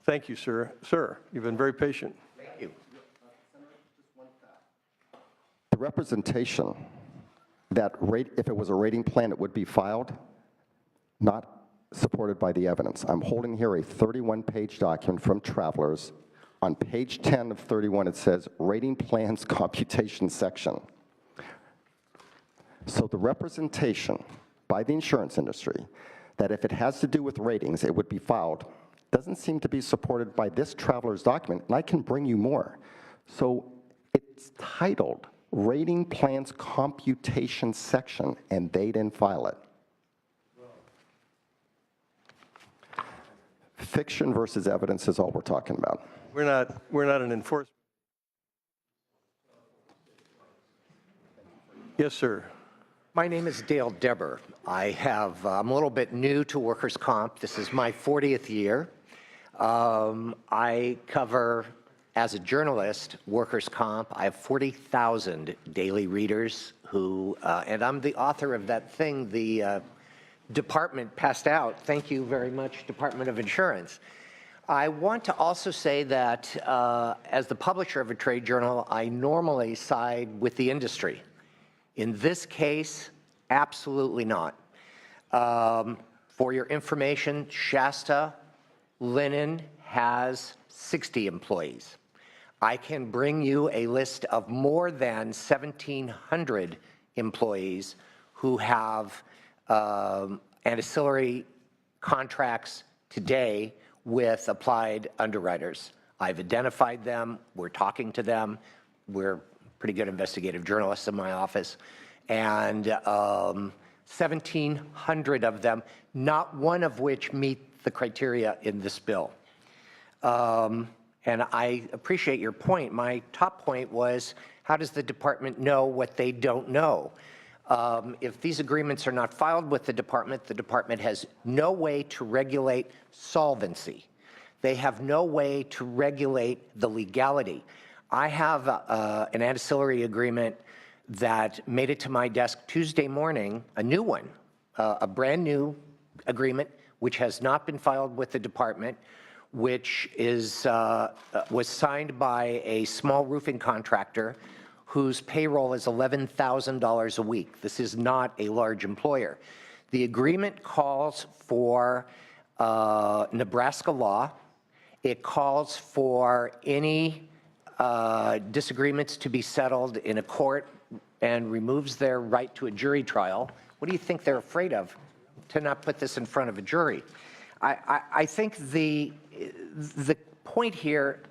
Thank you, sir. Sir, you've been very patient. Thank you. The representation that if it was a rating plan, it would be filed, not supported by the evidence. I'm holding here a 31-page document from Travelers. On page 10 of 31, it says rating plans computation section. So the representation by the insurance industry that if it has to do with ratings, it would be filed, doesn't seem to be supported by this Travelers document, and I can bring you more. So it's titled Rating Plans Computation Section, and they didn't file it. Fiction versus evidence is all we're talking about. We're not an enforcement. Yes, sir. My name is Dale Deber. I'm a little bit new to workers' comp. This is my 40th year. I cover, as a journalist, workers' comp. I have 40,000 daily readers who, and I'm the author of that thing the department passed out. Thank you very much, Department of Insurance. I want to also say that as the publisher of a trade journal, I normally side with the industry. In this case, absolutely not. For your information, Shasta Linen has 60 employees. I can bring you a list of more than 1,700 employees who have ancillary contracts today with applied underwriters. I've identified them. We're talking to them. We're pretty good investigative journalists in my office. And 1,700 of them, not one of which meet the criteria in this bill. And I appreciate your point. My top point was, how does the department know what they don't know? If these agreements are not filed with the department has no way to regulate solvency. They have no way to regulate the legality. I have an ancillary agreement that made it to my desk Tuesday morning, a new one, a brand new agreement, which has not been filed with the department, which was signed by a small roofing contractor whose payroll is $11,000 a week. This is not a large employer. The agreement calls for Nebraska law. It calls for any disagreements to be settled in a court and removes their right to a jury trial. What do you think they're afraid of to not put this in front of a jury? I think the point here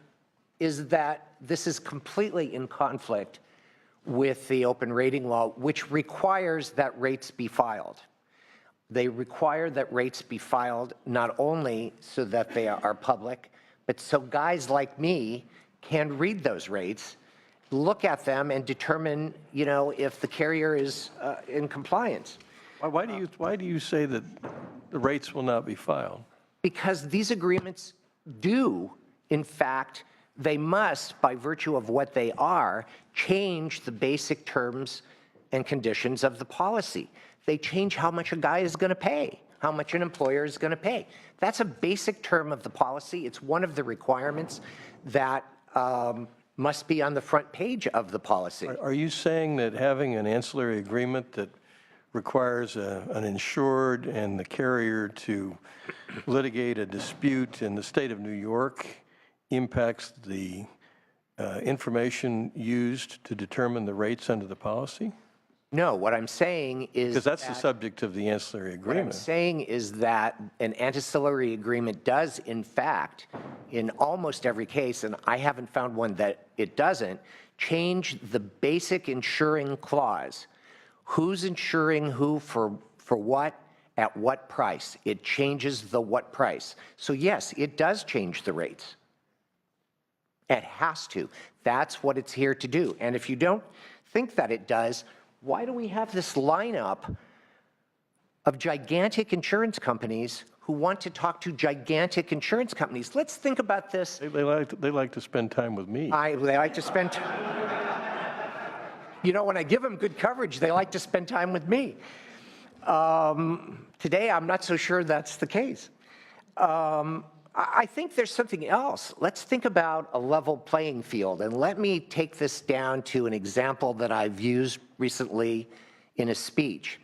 is that this is completely in conflict with the open rating law, which requires that rates be filed. They require that rates be filed not only so that they are public, but so guys like me can read those rates, look at them, and determine, if the carrier is in compliance. Why do you say that the rates will not be filed? Because these agreements do, in fact, they must, by virtue of what they are, change the basic terms and conditions of the policy. They change how much a guy is going to pay, how much an employer is going to pay. That's a basic term of the policy. It's one of the requirements that must be on the front page of the policy. Are you saying that having an ancillary agreement that requires an insured and the carrier to litigate a dispute in the state of New York impacts the information used to determine the rates under the policy? No, what I'm saying is because that's the subject of the ancillary agreement. What I'm saying is that an ancillary agreement does, in fact, in almost every case, and I haven't found one that it doesn't, change the basic insuring clause. Who's insuring who for what, at what price? It changes the what price. So yes, it does change the rates. It has to. That's what it's here to do. And if you don't think that it does, why do we have this lineup of gigantic insurance companies who want to talk to gigantic insurance companies? Let's think about this. They like to spend time with me. They like to spend when I give them good coverage, they like to spend time with me. Today, I'm not so sure that's the case. I think there's something else. Let's think about a level playing field, and let me take this down to an example that I've used recently in a speech.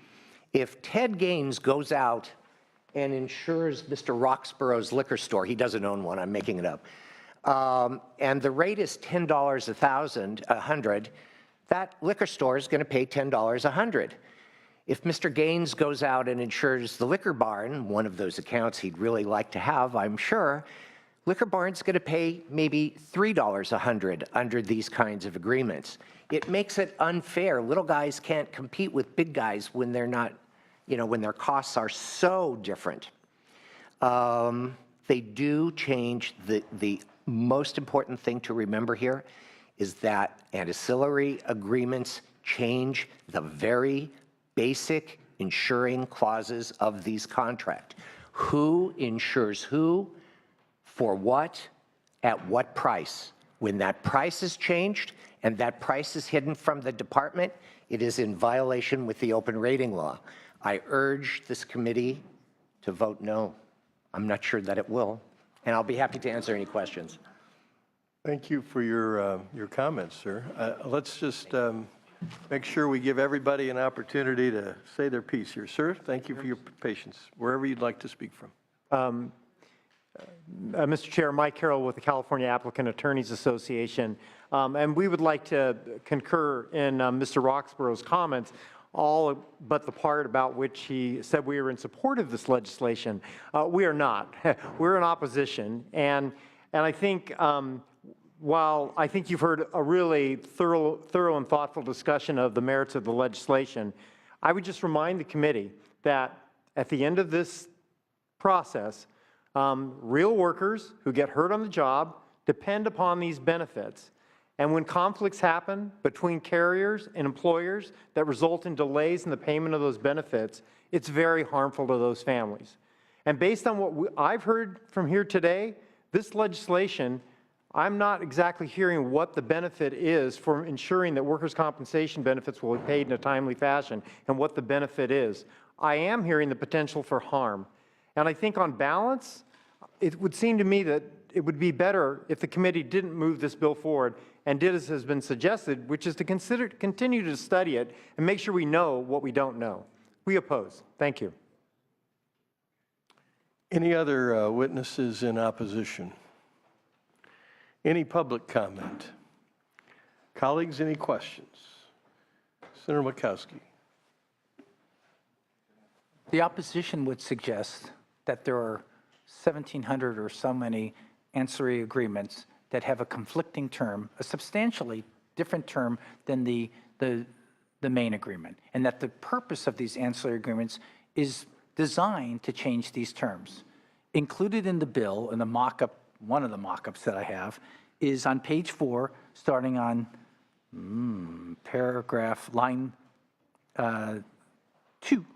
If Ted Gaines goes out and insures Mr. Roxborough's liquor store, he doesn't own one, I'm making it up, and the rate is $10 100, that liquor store is going to pay $10 100. If Mr. Gaines goes out and insures the Liquor Barn, one of those accounts he'd really like to have, I'm sure, Liquor Barn's going to pay maybe $3 100 under these kinds of agreements. It makes it unfair. Little guys can't compete with big guys when they're not, when their costs are so different. They do change. The most important thing to remember here is that ancillary agreements change the very basic insuring clauses of these contracts. Who insures who, for what, at what price. When that price is changed and that price is hidden from the department, it is in violation with the open rating law. I urge this committee to vote no. I'm not sure that it will, and I'll be happy to answer any questions. Thank you for your comments, sir. Let's just make sure we give everybody an opportunity to say their piece here. Sir, thank you for your patience. Wherever you'd like to speak from. Mr. Chair, Mike Carroll with the California Applicant Attorneys Association. And we would like to concur in Mr. Roxborough's comments, all but the part about which he said we were in support of this legislation. We are not. We're in opposition. And I think while I think you've heard a really thorough and thoughtful discussion of the merits of the legislation, I would just remind the committee that at the end of this process, real workers who get hurt on the job depend upon these benefits. And when conflicts happen between carriers and employers that result in delays in the payment of those benefits, it's very harmful to those families. And based on what I've heard from here today, this legislation, I'm not exactly hearing what the benefit is for ensuring that workers' compensation benefits will be paid in a timely fashion and what the benefit is. I am hearing the potential for harm. And I think on balance, it would seem to me that it would be better if the committee didn't move this bill forward and did as has been suggested, which is to continue to study it and make sure we know what we don't know. We oppose. Thank you. Any other witnesses in opposition? Any public comment? Colleagues, any questions? Senator Murkowski. The opposition would suggest that there are 1,700 or so many ancillary agreements that have a conflicting term, a substantially different term than the main agreement, and that the purpose of these ancillary agreements is designed to change these terms. Included in the bill, in the mock-up, one of the mock-ups that I have, is on page 4, starting on paragraph line 2.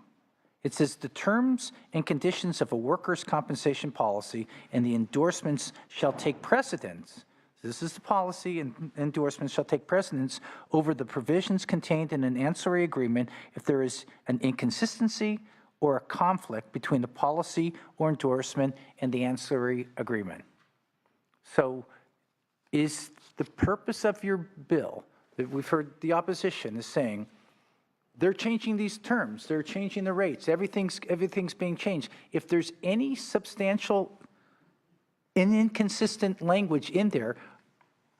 It says the terms and conditions of a workers' compensation policy and the endorsements shall take precedence. This is the policy, and endorsements shall take precedence over the provisions contained in an ancillary agreement if there is an inconsistency or a conflict between the policy or endorsement and the ancillary agreement. So is the purpose of your bill, that we've heard the opposition is saying, they're changing these terms, they're changing the rates, everything's being changed. If there's any substantial and inconsistent language in there,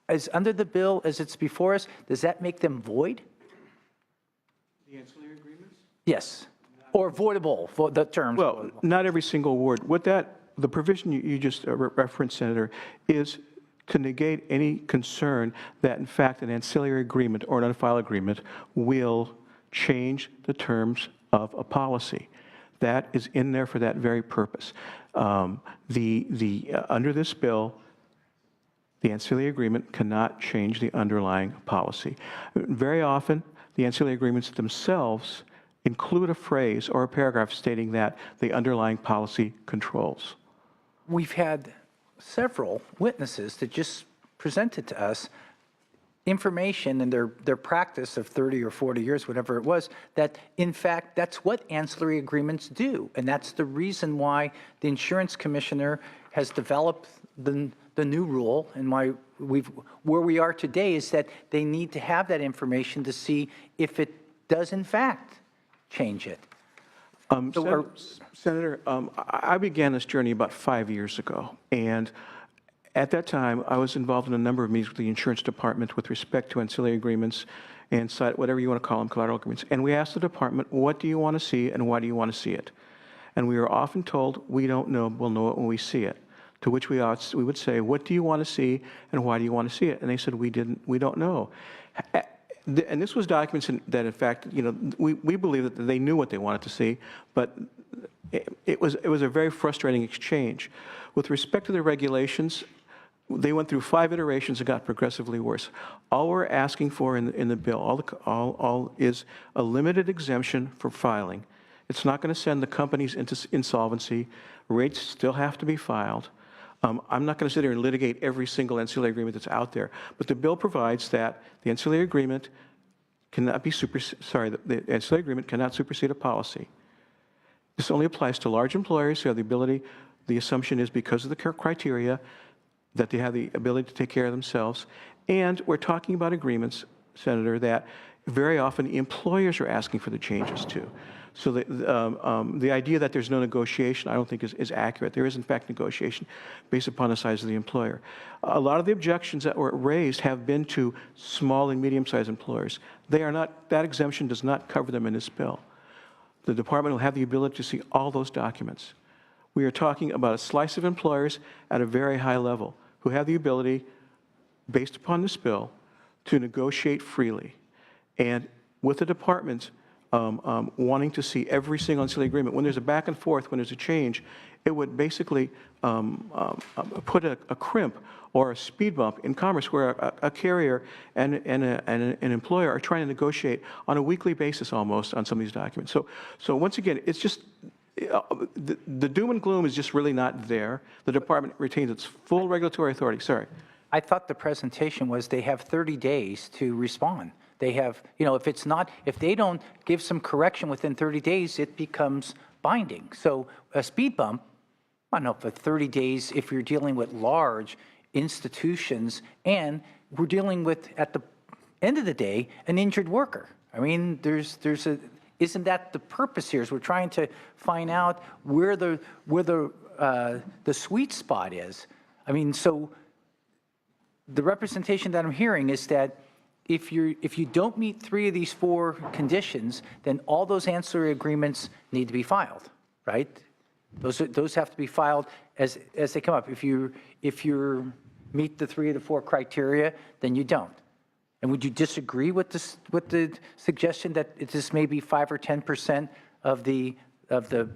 as under the bill as it's before us, does that make them void? The ancillary agreements? Yes, or voidable, for the terms. Well, voidable. not every single word. What the provision you just referenced, Senator, is to negate any concern that, in fact, an ancillary agreement or an unfiled agreement will change the terms of a policy. That is in there for that very purpose. Under this bill, the ancillary agreement cannot change the underlying policy. Very often, the ancillary agreements themselves include a phrase or a paragraph stating that the underlying policy controls. We've had several witnesses that just presented to us information in their practice of 30 or 40 years, whatever it was, that in fact, that's what ancillary agreements do. And that's the reason why the insurance commissioner has developed the new rule, and where we are today is that they need to have that information to see if it does in fact change it. Senator, I began this journey about 5 years ago, and at that time, I was involved in a number of meetings with the insurance department with respect to ancillary agreements and whatever you want to call them, collateral agreements. And we asked the department, what do you want to see and why do you want to see it? And we were often told, we don't know, we'll know it when we see it. To which we would say, what do you want to see and why do you want to see it? And they said, we don't know. And this was documents that, in fact, we believe that they knew what they wanted to see, but it was a very frustrating exchange. With respect to the regulations, they went through 5 iterations and got progressively worse. All we're asking for in the bill, all is a limited exemption for filing. It's not going to send the companies into insolvency. Rates still have to be filed. I'm not going to sit here and litigate every single ancillary agreement that's out there, but the bill provides that the ancillary agreement cannot be the ancillary agreement cannot supersede a policy. This only applies to large employers who have the ability. The assumption is because of the criteria that they have the ability to take care of themselves. And we're talking about agreements, Senator, that very often the employers are asking for the changes to. So the idea that there's no negotiation, I don't think is accurate. There is, in fact, negotiation based upon the size of the employer. A lot of the objections that were raised have been to small and medium-sized employers. They are not, that exemption does not cover them in this bill. The department will have the ability to see all those documents. We are talking about a slice of employers at a very high level who have the ability, based upon this bill, to negotiate freely. And with the department wanting to see every single ancillary agreement, when there's a back and forth, when there's a change, it would basically put a crimp or a speed bump in commerce where a carrier and an employer are trying to negotiate on a weekly basis almost on some of these documents. So once again, it's just, the doom and gloom is just really not there. The department retains its full regulatory authority. Sorry. I thought the presentation was they have 30 days to respond. They have, if they don't give some correction within 30 days, it becomes binding. So a speed bump, I don't know, for 30 days, if you're dealing with large institutions, and we're dealing with, at the end of the day, an injured worker. I mean, isn't that the purpose here? Is we're trying to find out where the sweet spot is. I mean, so the representation that I'm hearing is that if you don't meet 3 of these 4 conditions, then all those ancillary agreements need to be filed, right? Those have to be filed as they come up. If you meet the 3 of the 4 criteria, then you don't. And would you disagree with the suggestion that this may be 5 or 10% of the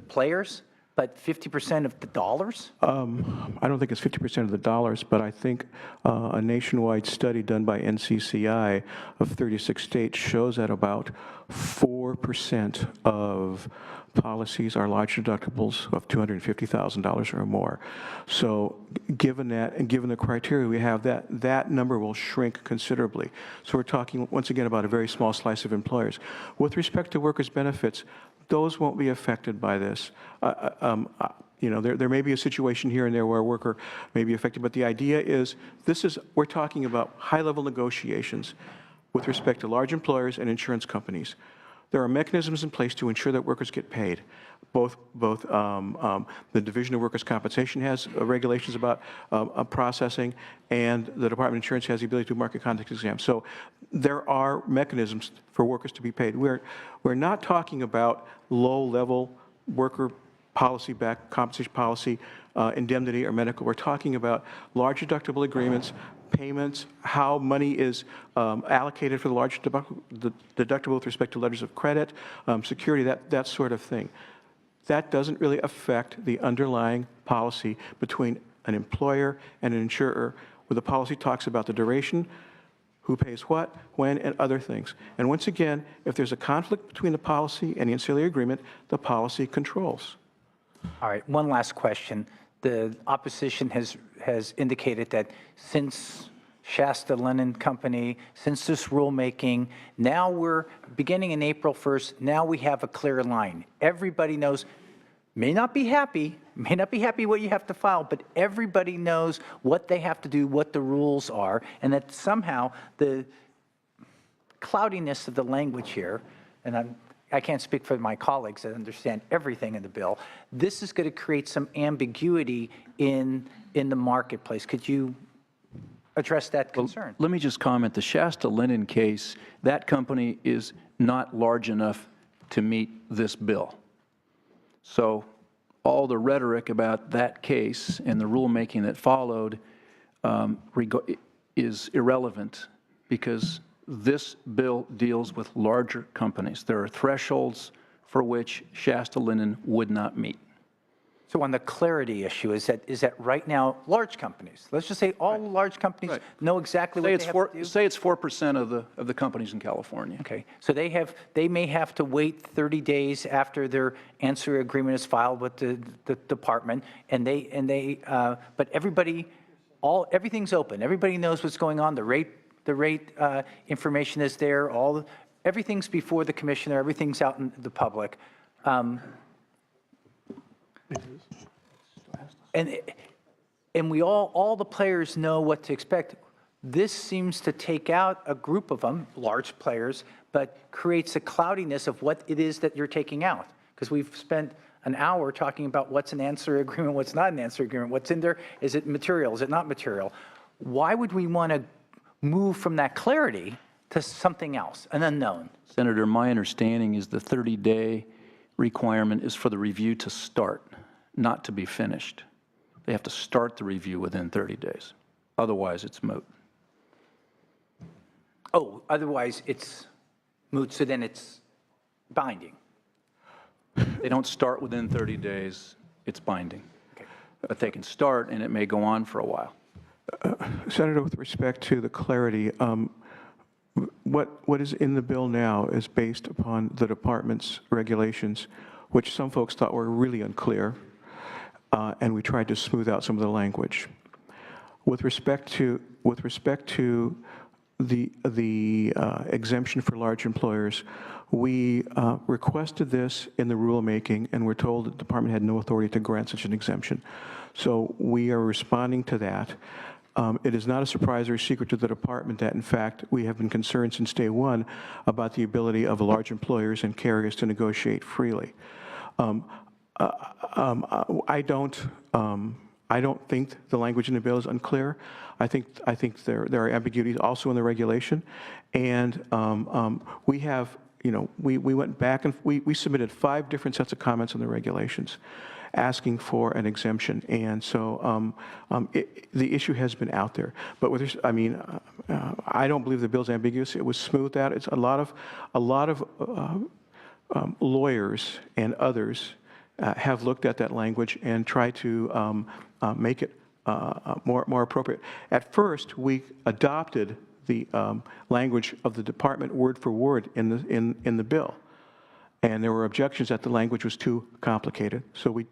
players, but 50% of the dollars? I don't think it's 50% of the dollars, but I think a nationwide study done by NCCI of 36 states shows that about 4% of policies are large deductibles of $250,000 or more. So given that and given the criteria we have, that number will shrink considerably. So we're talking, once again, about a very small slice of employers. With respect to workers' benefits, those won't be affected by this. There may be a situation here and there where a worker may be affected, but the idea is we're talking about high-level negotiations with respect to large employers and insurance companies. There are mechanisms in place to ensure that workers get paid. Both the Division of Workers' Compensation has regulations about processing, and the Department of Insurance has the ability to do market conduct exams. So there are mechanisms for workers to be paid. We're not talking about low-level worker policy-backed compensation policy, indemnity, or medical. We're talking about large deductible agreements, payments, how money is allocated for the large deductible with respect to letters of credit, security, that sort of thing. That doesn't really affect the underlying policy between an employer and an insurer, where the policy talks about the duration, who pays what, when, and other things. And once again, if there's a conflict between the policy and the ancillary agreement, the policy controls. All right, one last question. The opposition has indicated that since Shasta Lennon Company, since this rulemaking, now we're beginning in April 1st, now we have a clear line. Everybody knows may not be happy what you have to file, but everybody knows what they have to do, what the rules are, and that somehow the cloudiness of the language here, and I can't speak for my colleagues that understand everything in the bill, this is going to create some ambiguity in the marketplace. Could you address that concern? Let me just comment, the Shasta Linen case, that company is not large enough to meet this bill. So all the rhetoric about that case and the rulemaking that followed is irrelevant, because this bill deals with larger companies. There are thresholds for which Shasta Linen would not meet. So on the clarity issue, is that right now, large companies, let's just say all large companies know exactly what they have to do? Say it's 4% of the companies in California. Okay, so they may have to wait 30 days after their ancillary agreement is filed with the department, but everything's open. Everybody knows what's going on. The rate information is there. Everything's before the commissioner. Everything's out in the public. And we all the players know what to expect. This seems to take out a group of them, large players, but creates a cloudiness of what it is that you're taking out. Because we've spent an hour talking about what's an ancillary agreement, what's not an ancillary agreement, what's in there, is it material, is it not material? Why would we want to move from that clarity to something else, an unknown? Senator, my understanding is the 30-day requirement is for the review to start, not to be finished. They have to start the review within 30 days. Otherwise, it's moot. Oh, otherwise it's moot, so then it's binding. They don't start within 30 days, it's binding. Okay. But they can start, and it may go on for a while. Senator, with respect to the clarity, what is in the bill now is based upon the department's regulations, which some folks thought were really unclear, and we tried to smooth out some of the language. With respect to the exemption for large employers, we requested this in the rulemaking, and we're told that the department had no authority to grant such an exemption. So we are responding to that. It is not a surprise or a secret to the department that, in fact, we have been concerned since day one about the ability of large employers and carriers to negotiate freely. I don't think the language in the bill is unclear. I think there are ambiguities also in the regulation, and we have, we went back and we submitted 5 different sets of comments on the regulations, asking for an exemption, and so the issue has been out there. But with this, I don't believe the bill's ambiguous. It was smoothed out. It's a lot of lawyers and others have looked at that language and tried to make it more appropriate. At first, we adopted the language of the department word for word in the bill, and there were objections that the language was too complicated. So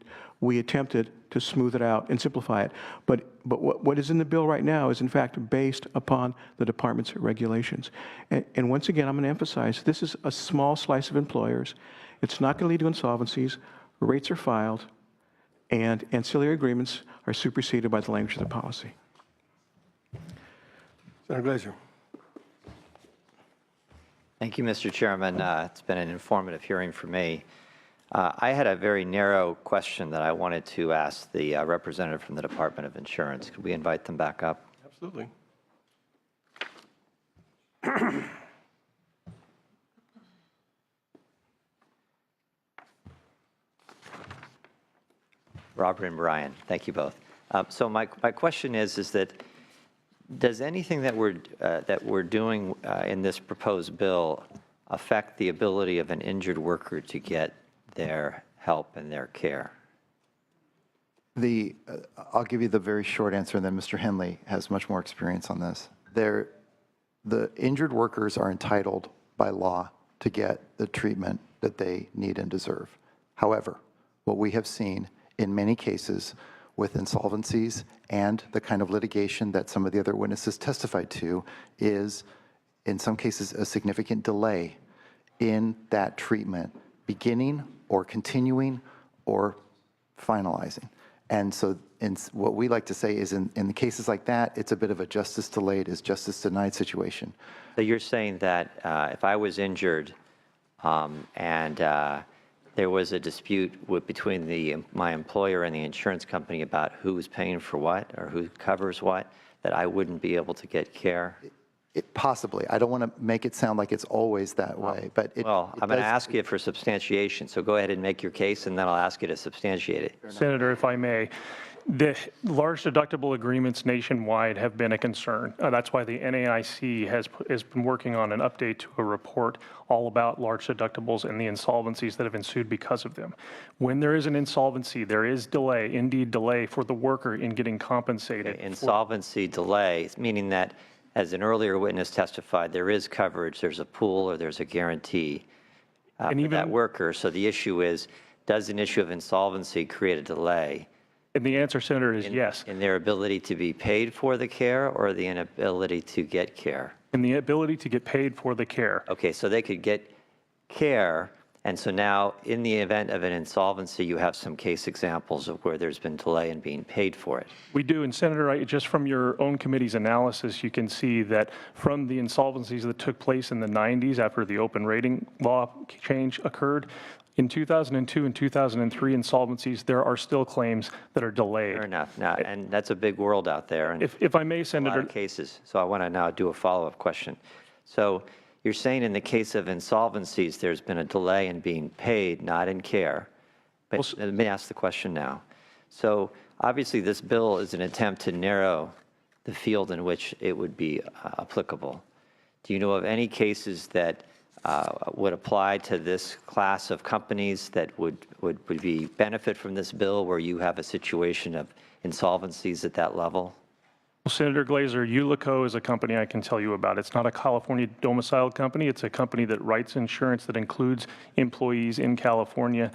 we attempted to smooth it out and simplify it. But what is in the bill right now is in fact based upon the department's regulations. And once again, I'm going to emphasize this is a small slice of employers. It's not going to lead to insolvencies. Rates are filed, and ancillary agreements are superseded by the language of the policy. Senator Glazer. Thank you, Mr. Chairman. It's been an informative hearing for me. I had a very narrow question that I wanted to ask the representative from the Department of Insurance. Could we invite them back up? Absolutely. Robert and Brian, thank you both. So my question is that does anything that we're doing in this proposed bill affect the ability of an injured worker to get their help and their care? I'll give you the very short answer, and then Mr. Henley has much more experience on this. The injured workers are entitled by law to get the treatment that they need and deserve. However, what we have seen in many cases with insolvencies and the kind of litigation that some of the other witnesses testified to is, in some cases, a significant delay in that treatment beginning or continuing or finalizing. And so what we like to say is in the cases like that, it's a bit of a justice delayed is justice denied situation. So you're saying that if I was injured and there was a dispute between my employer and the insurance company about who was paying for what or who covers what, that I wouldn't be able to get care? Possibly. I don't want to make it sound like it's always that way, but Well, I'm going to ask you for substantiation, so go ahead and make your case, and then I'll ask you to substantiate it. Senator, if I may, the large deductible agreements nationwide have been a concern. That's why the NAIC has been working on an update to a report all about large deductibles and the insolvencies that have ensued because of them. When there is an insolvency, there is delay, indeed delay, for the worker in getting compensated. Insolvency delay, meaning that, as an earlier witness testified, there is coverage, there's a pool, or there's a guarantee for that worker. So the issue is, does an issue of insolvency create a delay? And the answer, Senator, is yes. In their ability to be paid for the care or the inability to get care? And the ability to get paid for the care. Okay, so they could get care, and so now in the event of an insolvency, you have some case examples of where there's been delay in being paid for it. We do, and Senator, just from your own committee's analysis, you can see that from the insolvencies that took place in the 90s after the open rating law change occurred, in 2002 and 2003 insolvencies, there are still claims that are delayed. Fair enough. Now, and that's a big world out there. And If I may, a lot Senator. of cases. So I want to now do a follow-up question. So you're saying in the case of insolvencies, there's been a delay in being paid, not in care. But let me ask the question now. So obviously, this bill is an attempt to narrow the field in which it would be applicable. Do you know of any cases that would apply to this class of companies that would be benefit from this bill where you have a situation of insolvencies at that level? Well, Senator Glazer, Ulico is a company I can tell you about. It's not a California domiciled company. It's a company that writes insurance that includes employees in California.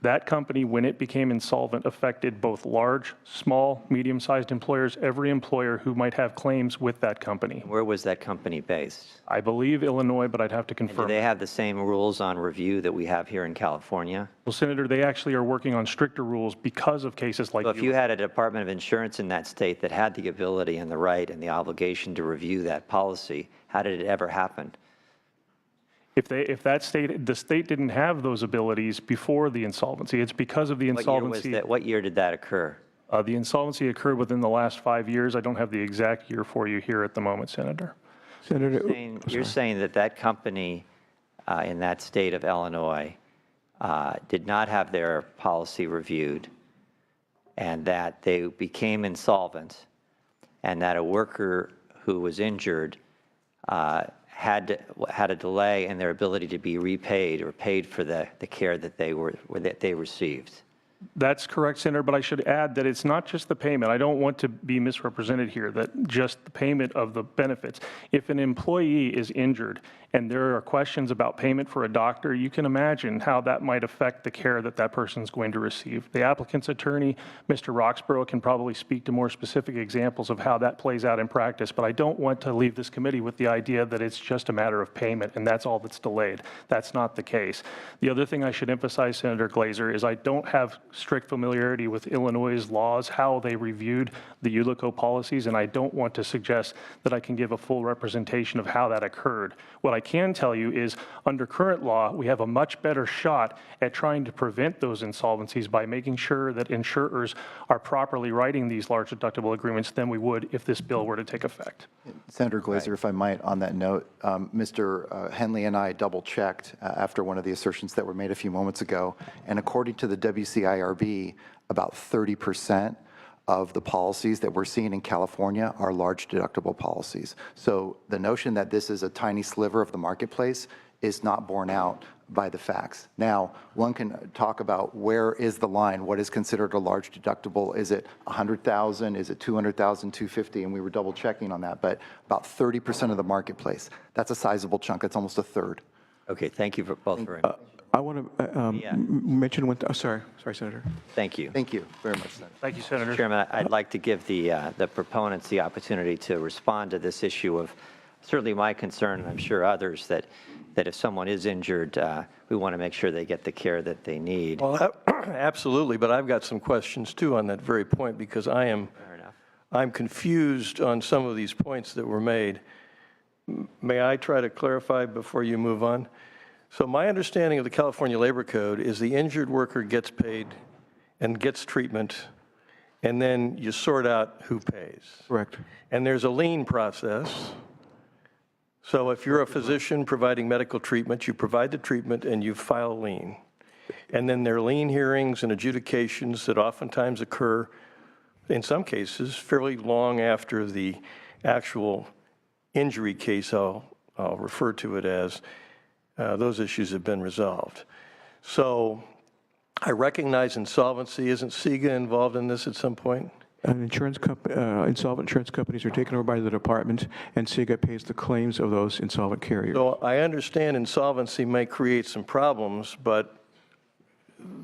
That company, when it became insolvent, affected both large, small, medium-sized employers, every employer who might have claims with that company. Where was that company based? I believe Illinois, but I'd have to And do confirm. they have the same rules on review that we have here in California? Well, Senator, they actually are working on stricter rules because of cases like So if you had a Department of Insurance in that state that had the ability and the right and the obligation to review that policy, how did it ever happen? If that state, the state didn't have those abilities before the insolvency, it's because of the What year was insolvency. that? What year did that occur? The insolvency occurred within the last 5 years. I don't have the exact year for you here at the moment, Senator. Senator, You're saying that that company in that state of Illinois did not have their policy reviewed, and that they became insolvent, and that a worker who was injured had a delay in their ability to be repaid or paid for the care that they received. That's correct, Senator, but I should add that it's not just the payment. I don't want to be misrepresented here, that just the payment of the benefits. If an employee is injured and there are questions about payment for a doctor, you can imagine how that might affect the care that that person's going to receive. The applicant's attorney, Mr. Roxborough, can probably speak to more specific examples of how that plays out in practice, but I don't want to leave this committee with the idea that it's just a matter of payment and that's all that's delayed. That's not the case. The other thing I should emphasize, Senator Glazer, is I don't have strict familiarity with Illinois' laws, how they reviewed the Ulico policies, and I don't want to suggest that I can give a full representation of how that occurred. What I can tell you is, under current law, we have a much better shot at trying to prevent those insolvencies by making sure that insurers are properly writing these large deductible agreements than we would if this bill were to take effect. Senator Glazer, if I might, on that note, Mr. Henley and I double-checked after one of the assertions that were made a few moments ago, and according to the WCIRB, about 30% of the policies that we're seeing in California are large deductible policies. So the notion that this is a tiny sliver of the marketplace is not borne out by the facts. Now, one can talk about where is the line, what is considered a large deductible, is it 100,000, is it 200,000, 250, and we were double checking on that, but about 30% of the marketplace. That's a sizable chunk, that's almost a third. Okay, thank you for both very much. I want to mention one, sorry, Senator. Thank you. Thank you very much, Senator. Thank you, Senator. Chairman, I'd like to give the proponents the opportunity to respond to this issue of certainly my concern, and I'm sure others, that that if someone is injured, we want to make sure they get the care that they need. Well, absolutely, but I've got some questions too on that very point because I'm confused on some of these points that were made. May I try to clarify before you move on? So my understanding of the California Labor Code is the injured worker gets paid and gets treatment, and then you sort out who pays. Correct. And there's a lien process. So if you're a physician providing medical treatment, you provide the treatment and you file a lien. And then there are lien hearings and adjudications that oftentimes occur, in some cases, fairly long after the actual injury case, I'll refer to it as, those issues have been resolved. So I recognize insolvency. Isn't SIGA involved in this at some point? Insolvent insurance companies are taken over by the department, and SIGA pays the claims of those insolvent carriers. So I understand insolvency may create some problems, but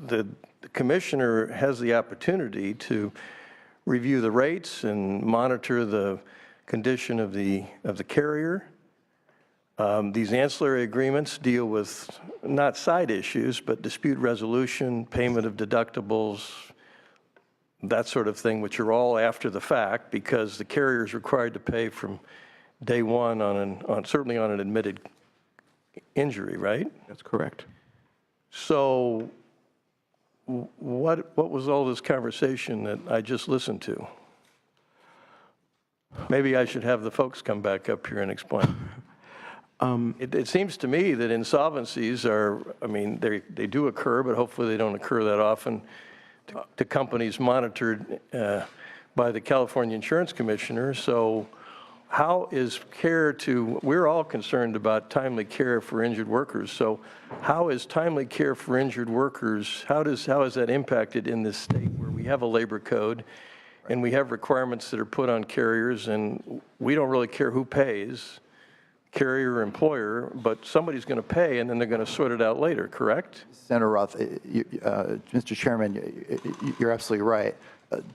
the commissioner has the opportunity to review the rates and monitor the condition of the carrier. These ancillary agreements deal with not side issues, but dispute resolution, payment of deductibles, that sort of thing, which are all after the fact because the carrier is required to pay from day one certainly on an admitted injury, right? That's correct. So what was all this conversation that I just listened to? Maybe I should have the folks come back up here and explain. It seems to me that insolvencies are, I mean, they do occur, but hopefully they don't occur that often to companies monitored by the California Insurance Commissioner. So how is we're all concerned about timely care for injured workers. So how is timely care for injured workers, how is that impacted in this state where we have a labor code and we have requirements that are put on carriers and we don't really care who pays, carrier or employer, but somebody's going to pay and then they're going to sort it out later, correct? Senator Roth, Mr. Chairman, you're absolutely right.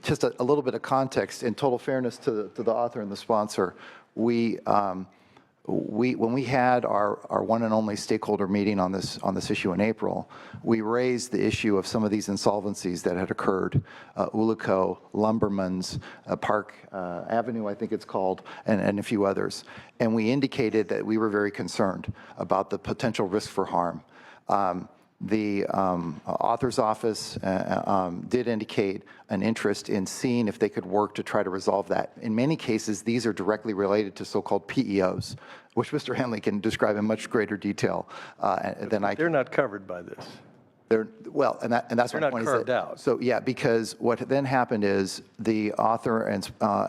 Just a little bit of context, in total fairness to the author and the sponsor, when we had our one and only stakeholder meeting on this issue in April, we raised the issue of some of these insolvencies that had occurred, Ullico, Lumberman's, Park Avenue, I think it's called, and a few others. And we indicated that we were very concerned about the potential risk for harm. The author's office did indicate an interest in seeing if they could work to try to resolve that. In many cases, these are directly related to so-called PEOs, which Mr. Henley can describe in much greater detail than I can. They're not covered by this. Well, and that's They're my not point. carved out. So yeah, because what then happened is the author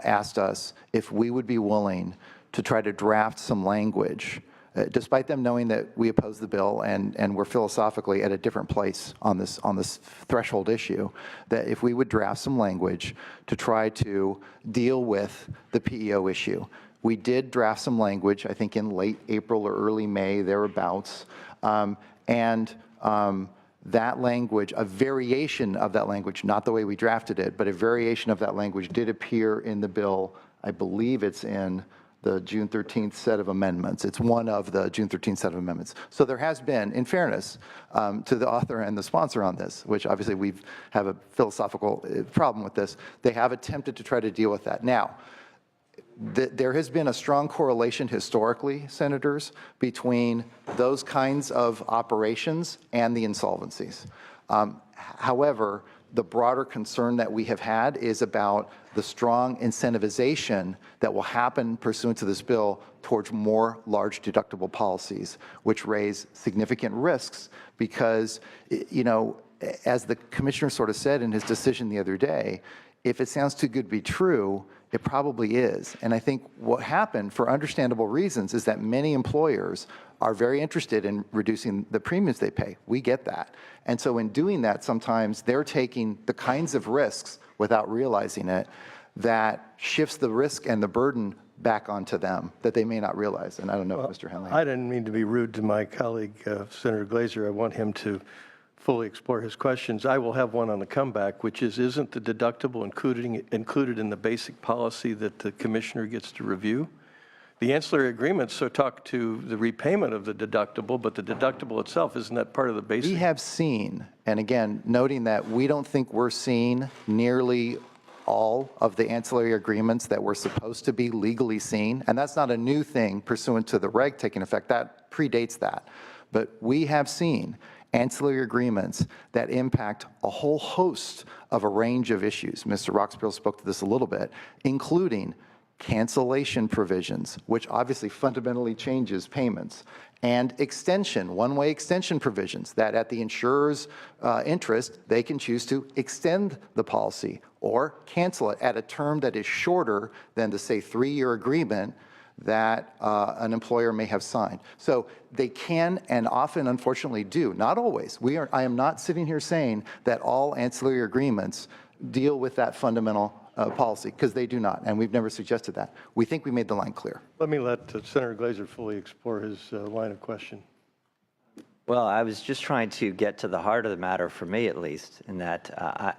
asked us if we would be willing to try to draft some language, despite them knowing that we oppose the bill and we're philosophically at a different place on this threshold issue, that if we would draft some language to try to deal with the PEO issue. We did draft some language, I think in late April or early May, thereabouts, that language, a variation of that language, not the way we drafted it, but a variation of that language did appear in the bill. I believe it's in the June 13th set of amendments. It's one of the June 13th set of amendments. So there has been, in fairness to the author and the sponsor on this, which obviously we have a philosophical problem with this, they have attempted to try to deal with that. Now, there has been a strong correlation historically, senators, between those kinds of operations and the insolvencies. However, the broader concern that we have had is about the strong incentivization that will happen pursuant to this bill towards more large deductible policies, which raise significant risks because, you know, as the commissioner sort of said in his decision the other day, if it sounds too good to be true, it probably is. And I think what happened, for understandable reasons, is that many employers are very interested in reducing the premiums they pay. We get that. And so in doing that, sometimes they're taking the kinds of risks without realizing it that shifts the risk and the burden back onto them that they may not realize. And I don't know if Mr. Henley. I didn't mean to be rude to my colleague, Senator Glazer. I want him to fully explore his questions. I will have one on the comeback, which is, isn't the deductible included in the basic policy that the commissioner gets to review? The ancillary agreements so talk to the repayment of the deductible, but the deductible itself, isn't that part of the We basic? have seen, and again, noting that we don't think we're seeing nearly all of the ancillary agreements that we're supposed to be legally seen, and that's not a new thing pursuant to the reg taking effect, that predates that. But we have seen ancillary agreements that impact a whole host of a range of issues. Mr. Roxborough spoke to this a little bit, including cancellation provisions, which obviously fundamentally changes payments, and extension, one-way extension provisions that at the insurer's interest, they can choose to extend the policy or cancel it at a term that is shorter than the, say, 3-year agreement that an employer may have signed. So they can and often, unfortunately, do. Not always. I am not sitting here saying that all ancillary agreements deal with that fundamental policy, because they do not, and we've never suggested that. We think we made the line clear. Let me let Senator Glazer fully explore his line of question. Well, I was just trying to get to the heart of the matter, for me at least, in that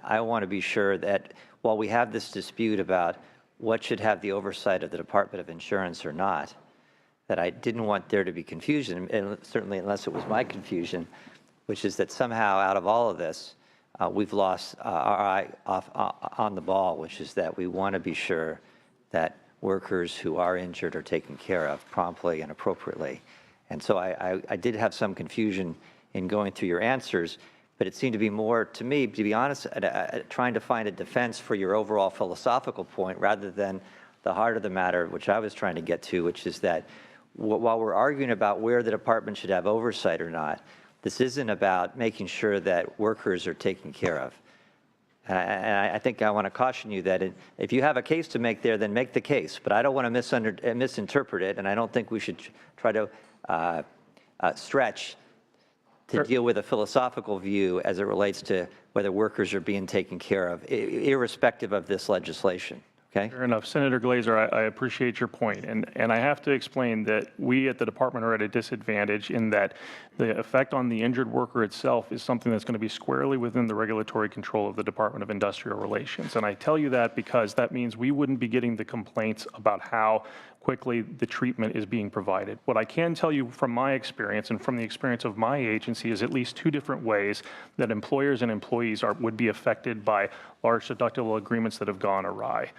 I want to be sure that while we have this dispute about what should have the oversight of the Department of Insurance or not, that I didn't want there to be confusion, and certainly unless it was my confusion, which is that somehow out of all of this, we've lost our eye on the ball, which is that we want to be sure that workers who are injured are taken care of promptly and appropriately. And so I did have some confusion in going through your answers, but it seemed to be more, to me, to be honest, trying to find a defense for your overall philosophical point rather than the heart of the matter, which I was trying to get to, which is that while we're arguing about where the department should have oversight or not, this isn't about making sure that workers are taken care of. And I think I want to caution you that if you have a case to make there, then make the case. But I don't want to misinterpret it, and I don't think we should try to stretch to deal with a philosophical view as it relates to whether workers are being taken care of, irrespective of this legislation. Okay? Fair enough. Senator Glazer, I appreciate your point. And I have to explain that we at the department are at a disadvantage in that the effect on the injured worker itself is something that's going to be squarely within the regulatory control of the Department of Industrial Relations. And I tell you that because that means we wouldn't be getting the complaints about how quickly the treatment is being provided. What I can tell you from my experience and from the experience of my agency is at least 2 different ways that employers and employees would be affected by large deductible agreements that have gone awry.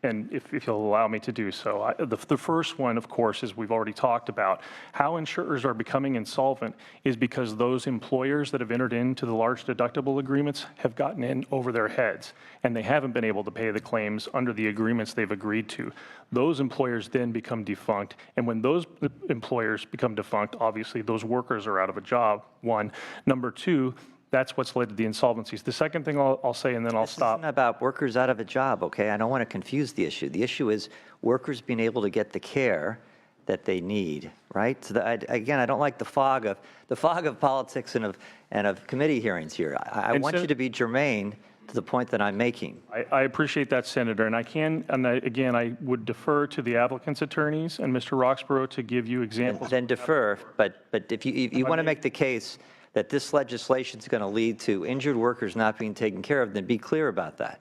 And if you'll allow me to do so, the first one, of course, as we've already talked about, how insurers are becoming insolvent is because those employers that have entered into the large deductible agreements have gotten in over their heads, and they haven't been able to pay the claims under the agreements they've agreed to. Those employers then become defunct, and when those employers become defunct, obviously those workers are out of a job, one. Number 2, that's what's led to the insolvencies. The second thing I'll say, and then I'll stop. This isn't about workers out of a job, okay? I don't want to confuse the issue. The issue is workers being able to get the care that they need, right? So again, I don't like the fog of politics and of committee hearings here. I want you to be germane to the point that I'm making. I appreciate that, Senator, and again, I would defer to the applicant's attorneys and Mr. Roxborough to give you examples. Then defer, but if you want to make the case that this legislation is going to lead to injured workers not being taken care of, then be clear about that.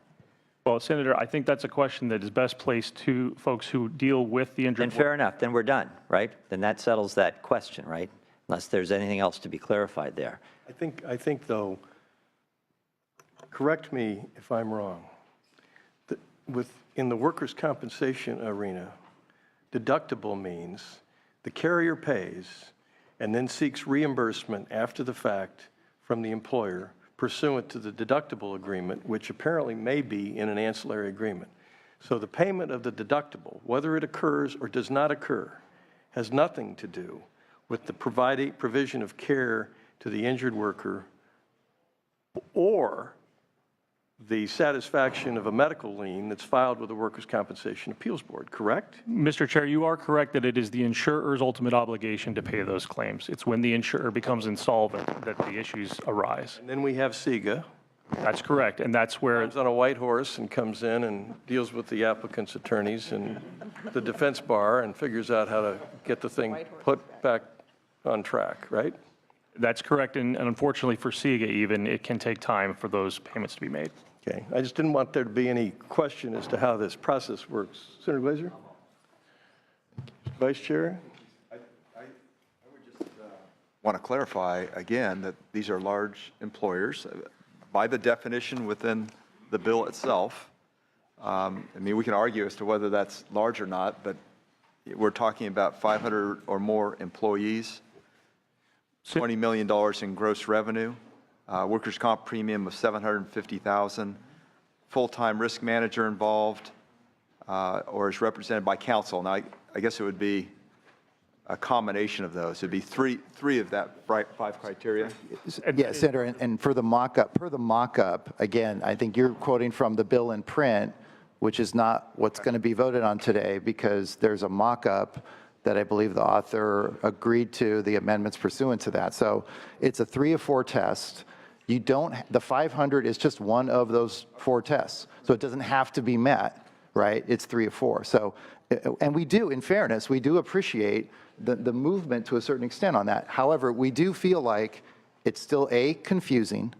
Well, Senator, I think that's a question that is best placed to folks who deal with the injured Then fair enough, then we're done, right? Then that settles that question, right? Unless there's anything else to be clarified there. I think though, correct me if I'm wrong, in the workers' compensation arena, deductible means the carrier pays and then seeks reimbursement after the fact from the employer pursuant to the deductible agreement, which apparently may be in an ancillary agreement. So the payment of the deductible, whether it occurs or does not occur, has nothing to do with the provision of care to the injured worker or the satisfaction of a medical lien that's filed with the Workers' Compensation Appeals Board, correct? Mr. Chair, you are correct that it is the insurer's ultimate obligation to pay those claims. It's when the insurer becomes insolvent that the issues arise. And then we have SIGA. That's correct, and that's where Comes on a white horse and comes in and deals with the applicant's attorneys and the defense bar and figures out how to get the thing put back on track, right? that's correct, and unfortunately for SIGA even, it can take time for those payments to be made. Okay, I just didn't want there to be any question as to how this process works. Senator Glazer? Vice Chair? Want to clarify again that these are large employers by the definition within the bill itself. I mean, we can argue as to whether that's large or not, but we're talking about 500 or more employees, $20 million in gross revenue, workers' comp premium of $750,000, full-time risk manager involved, or is represented by counsel. Now, I guess it would be a combination of those. It'd be three of that five criteria. Yes, Senator, and for the mock-up, per the mock-up, again, I think you're quoting from the bill in print, which is not what's going to be voted on today, because there's a mock-up that I believe the author agreed to the amendments pursuant to that. So it's a 3 of 4 test. You don't, the 500 is just one of those 4 tests. So it doesn't have to be met, right? It's 3 of 4. So, and we do, in fairness, we do appreciate the movement to a certain extent on that. However, we do feel like it's still A, confusing,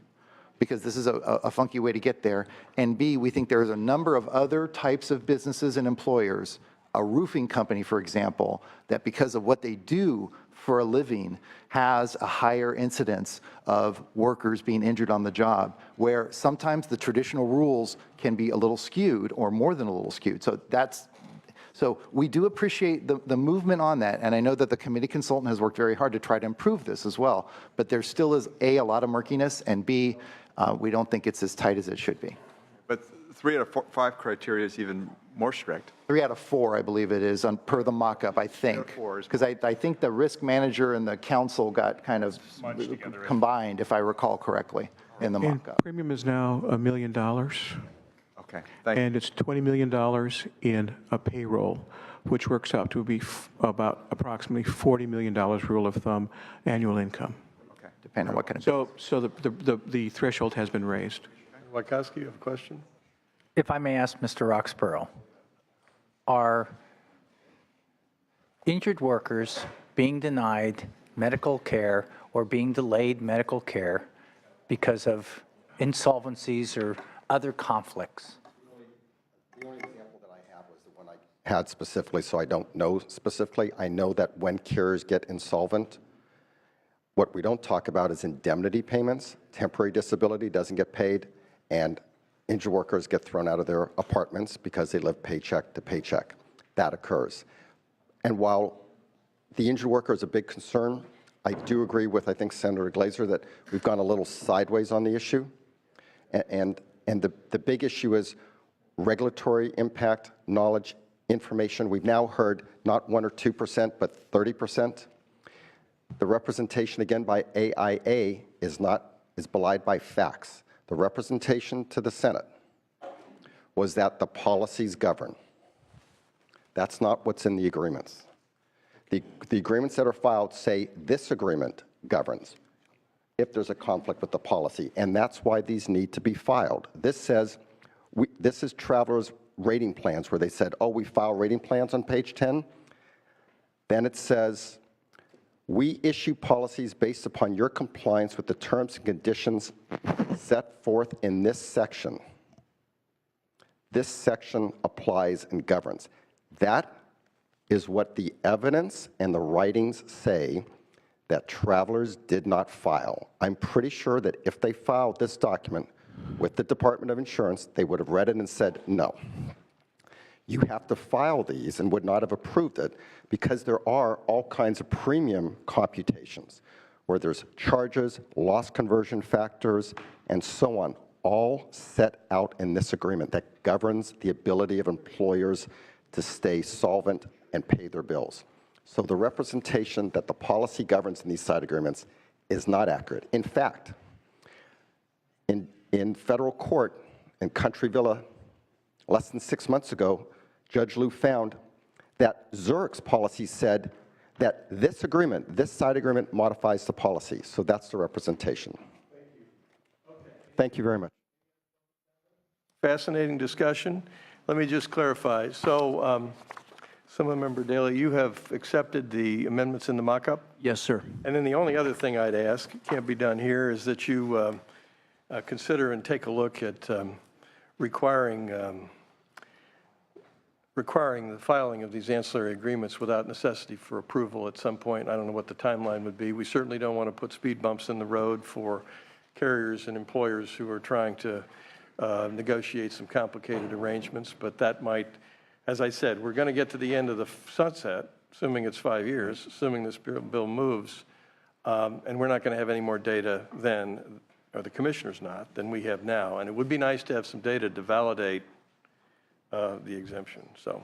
because this is a funky way to get there, and B, we think there's a number of other types of businesses and employers, a roofing company, for example, that because of what they do for a living has a higher incidence of workers being injured on the job, where sometimes the traditional rules can be a little skewed or more than a little skewed. So we do appreciate the movement on that, and I know that the committee consultant has worked very hard to try to improve this as well, but there still is A, a lot of murkiness, and B, we don't think it's as tight as it should be. But 3 out of 5 criteria is even more strict. 3 out of 4, I believe it is, per the mock-up, I think. Because I think the risk manager and the council got kind of combined, if I recall correctly, in the And mock-up. premium is now $1 million. Okay, thank you. And it's $20 million in a payroll, which works out to be about approximately $40 million, rule of thumb, annual income. Okay. Depending on what kind of. So the threshold has been raised. Wachowski, you have a question? If I may ask Mr. Roxborough, are injured workers being denied medical care or being delayed medical care because of insolvencies or other conflicts? The only example that I have was the one I had specifically, so I don't know specifically. I know that when carriers get insolvent, what we don't talk about is indemnity payments. Temporary disability doesn't get paid, and injured workers get thrown out of their apartments because they live paycheck to paycheck. That occurs. And while the injured worker is a big concern, I do agree with, I think, Senator Glazer that we've gone a little sideways on the issue. And the big issue is regulatory impact, knowledge, information. We've now heard not 1 or 2%, but 30%. The representation, again, by AIA is belied by facts. The representation to the Senate was that the policies govern. That's not what's in the agreements. The agreements that are filed say this agreement governs if there's a conflict with the policy, and that's why these need to be filed. This says, this is Travelers' rating plans, where they said, oh, we file rating plans on page 10. Then it says, we issue policies based upon your compliance with the terms and conditions set forth in this section. This section applies and governs. That is what the evidence and the writings say that Travelers did not file. I'm pretty sure that if they filed this document with the Department of Insurance, they would have read it and said, no. You have to file these, and would not have approved it, because there are all kinds of premium computations where there's charges, loss conversion factors, and so on, all set out in this agreement that governs the ability of employers to stay solvent and pay their bills. So the representation that the policy governs in these side agreements is not accurate. In fact, in federal court in Country Villa, less than 6 months ago, Judge Liu found that Zurich's policy said that this agreement, this side agreement, modifies the policy. So that's the representation. Thank you. Okay. Thank you very much. Fascinating discussion. Let me just clarify. So, Member Daley, you have accepted the amendments in the mock-up? Yes, sir. And then the only other thing I'd ask, can't be done here, is that you consider and take a look at requiring requiring the filing of these ancillary agreements without necessity for approval at some point. I don't know what the timeline would be. We certainly don't want to put speed bumps in the road for carriers and employers who are trying to negotiate some complicated arrangements, but that might, as I said, we're going to get to the end of the sunset, assuming it's 5 years, assuming this bill moves, and we're not going to have any more data then, or the commissioner's not, than we have now. And it would be nice to have some data to validate the exemption. So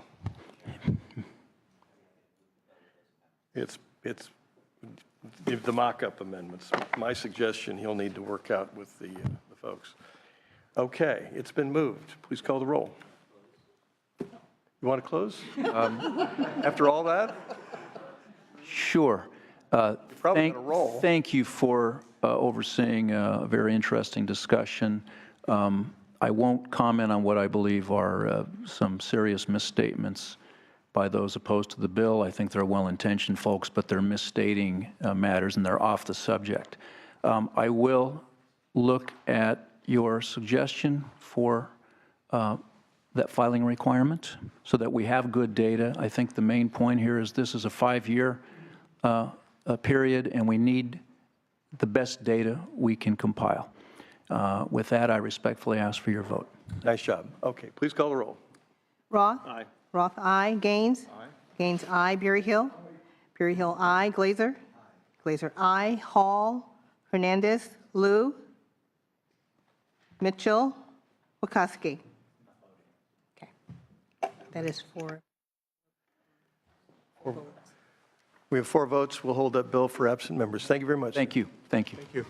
it's the mock-up amendments. My suggestion he'll need to work out with the folks. Okay, it's been moved. Please call the roll. You want to close? After all that? Sure. probably gonna roll. Thank you for overseeing a very interesting discussion. I won't comment on what I believe are some serious misstatements by those opposed to the bill. I think they're well-intentioned folks, but they're misstating matters and they're off the subject. I will look at your suggestion for that filing requirement so that we have good data. I think the main point here is this is a 5-year period, and we need the best data we can compile. With that, I respectfully ask for your vote. Nice job. Okay, please call the roll. Roth? Aye. Roth, aye. Gaines? Aye. Gaines, aye. Berry Hill? Berry Hill, aye. Glazer? Glazer, aye. Hall? Hernandez? Lou? Mitchell? Wachowski? Okay. That is 4. We have 4 votes. We'll hold that bill for absent members. Thank you very much. Thank you. Thank you. Thank you.